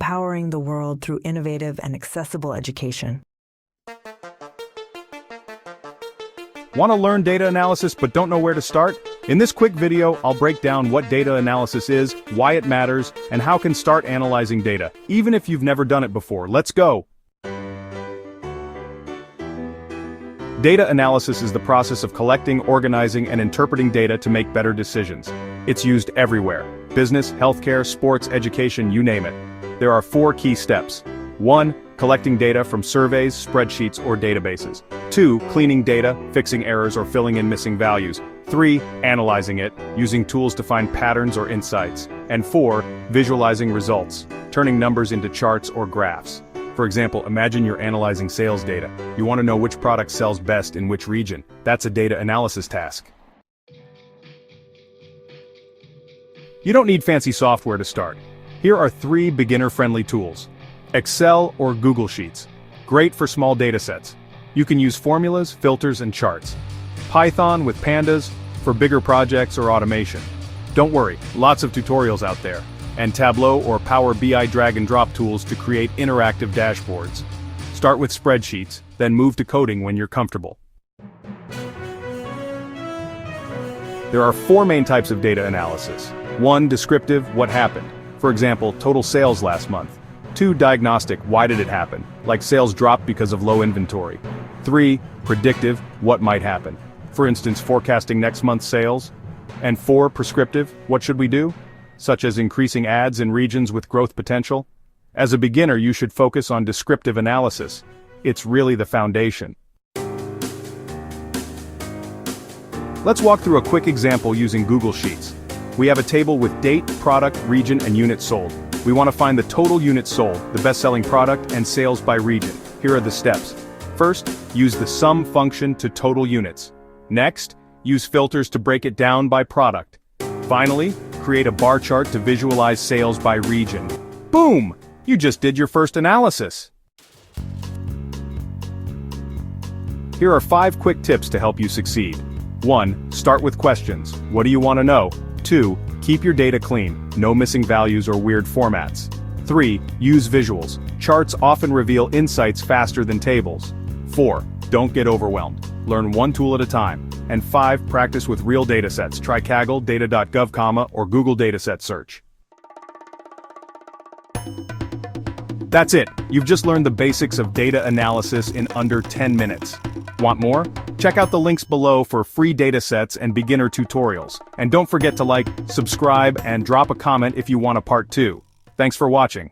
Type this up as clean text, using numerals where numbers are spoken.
empowering the world through innovative and accessible education. Want to learn data analysis but don't know where to start? In this quick video, I'll break down what data analysis is, why it matters, and how you can start analyzing data, even if you've never done it before. Let's go! Data analysis is the process of collecting, organizing, and interpreting data to make better decisions. It's used everywhere: business, healthcare, sports, education, you name it. There are 4 key steps. 1. Collecting data from surveys, spreadsheets, or databases. 2. Cleaning data, fixing errors or filling in missing values. 3. Analyzing it, using tools to find patterns or insights. And 4. Visualizing results, turning numbers into charts or graphs. For example, imagine you're analyzing sales data. You want to know which product sells best in which region. That's a data analysis task. You don't need fancy software to start. Here are 3 beginner-friendly tools. Excel or Google Sheets. Great for small datasets. You can use formulas, filters, and charts. Python with Pandas for bigger projects or automation. Don't worry, lots of tutorials out there. And Tableau or Power BI drag-and-drop tools to create interactive dashboards. Start with spreadsheets, then move to coding when you're comfortable. There are 4 main types of data analysis. 1. Descriptive, what happened? For example, total sales last month. 2. Diagnostic, why did it happen? Like sales dropped because of low inventory. 3. Predictive, what might happen? For instance, forecasting next month's sales. And 4. Prescriptive, what should we do? Such as increasing ads in regions with growth potential. As a beginner, you should focus on descriptive analysis. It's really the foundation. Let's walk through a quick example using Google Sheets. We have a table with date, product, region, and units sold. We want to find the total units sold, the best-selling product, and sales by region. Here are the steps. First, use the sum function to total units. Next, use filters to break it down by product. Finally, create a bar chart to visualize sales by region. Boom! You just did your first analysis. Here are 5 quick tips to help you succeed. 1. Start with questions. What do you want to know? 2. Keep your data clean, no missing values or weird formats. 3. Use visuals. Charts often reveal insights faster than tables. 4. Don't get overwhelmed. Learn one tool at a time. And 5. Practice with real datasets. Try Kaggle, data.gov, or Google Dataset Search. That's it. You've just learned the basics of data analysis in under 10 minutes. Want more? Check out the links below for free datasets and beginner tutorials. And don't forget to like, subscribe, and drop a comment if you want a part 2. Thanks for watching.